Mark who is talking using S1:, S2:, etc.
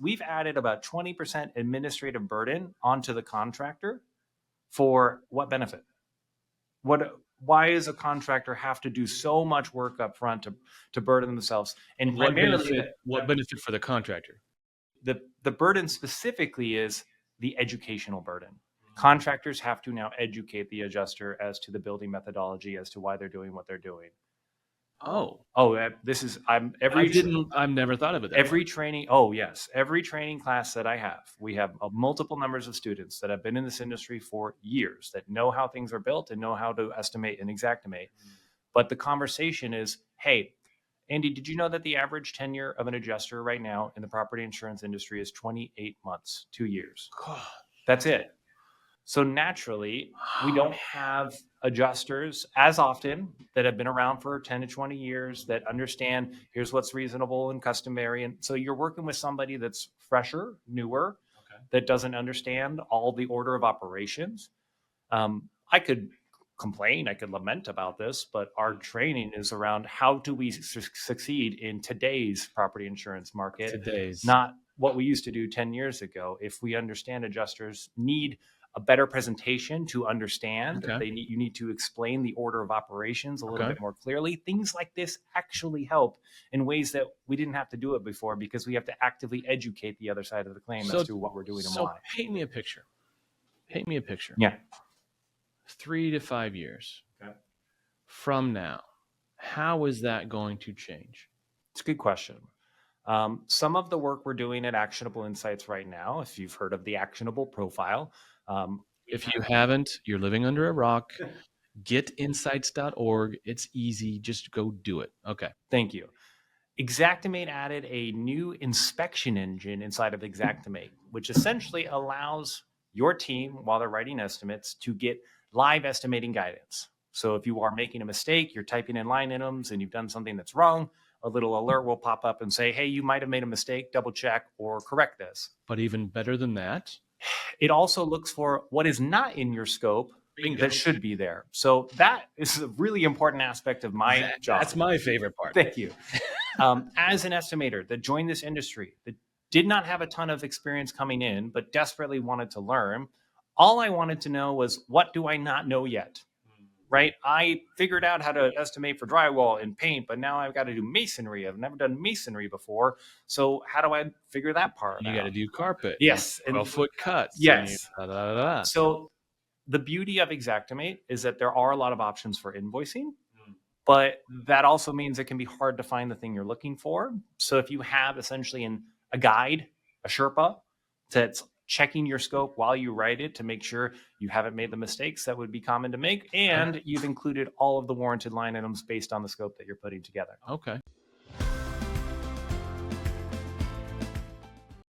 S1: we've added about 20% administrative burden onto the contractor. For what benefit? Why does a contractor have to do so much work up front to burden themselves? And
S2: What
S1: primarily,
S2: benefit for the contractor?
S1: the burden specifically is the educational burden. Contractors have to now educate the adjuster as to the building methodology, as to why they're doing what they're doing. This is I've
S2: never thought of it.
S1: Every training. Oh yes, every training class that I have, we have multiple numbers of students that have been in this industry for years, that know how things are built and know how to estimate and exactimate. But the conversation is, hey, Andy, did you know that the average tenure of an adjuster right now in the property insurance industry is 28 months, 2 years? That's it. So naturally, we don't have adjusters as often that have been around for 10 to 20 years that understand here's what's reasonable and customary. And so you're working with somebody that's fresher, newer, that doesn't understand all the order of operations. I could complain, I could lament about this, but our training is around how do we succeed in today's property insurance market, not what we used to do 10 years ago. If we understand adjusters need a better presentation to understand, you need to explain the order of operations a little bit more clearly. Things like this actually help in ways that we didn't have to do it before, because we have to actively educate the other side of the claim as to what we're doing and why.
S2: Paint me a picture.
S1: Yeah.
S2: 3 to 5 years from now, how is that going to change?
S1: It's a good question. Some of the work we're doing at Actionable Insights right now, if you've heard of the Actionable Profile.
S2: If you haven't, you're living under a rock. Getinsights.org. It's easy. Just go do it. Okay.
S1: Thank you. Xactimate added a new inspection engine inside of Xactimate, which essentially allows your team, while they're writing estimates, to get live estimating guidance. So if you are making a mistake, you're typing in line items and you've done something that's wrong, a little alert will pop up and say, hey, you might have made a mistake, double check or correct this.
S2: But even better than that,
S1: it also looks for what is not in your scope that should be there. So that is a really important aspect of my job.
S2: That's my favorite part.
S1: Thank you. As an estimator that joined this industry, that did not have a ton of experience coming in, but desperately wanted to learn, all I wanted to know was, what do I not know yet? Right? I figured out how to estimate for drywall and paint, but now I've got to do masonry. I've never done masonry before. So how do I figure that part out?
S2: You got to do carpet.
S1: Yes.
S2: 12-foot cuts.
S1: Yes. So the beauty of Xactimate is that there are a lot of options for invoicing, but that also means it can be hard to find the thing you're looking for. So if you have essentially a guide, a Sherpa that's checking your scope while you write it to make sure you haven't made the mistakes that would be common to make, and you've included all of the warranted line items based on the scope that you're putting together.
S2: Okay.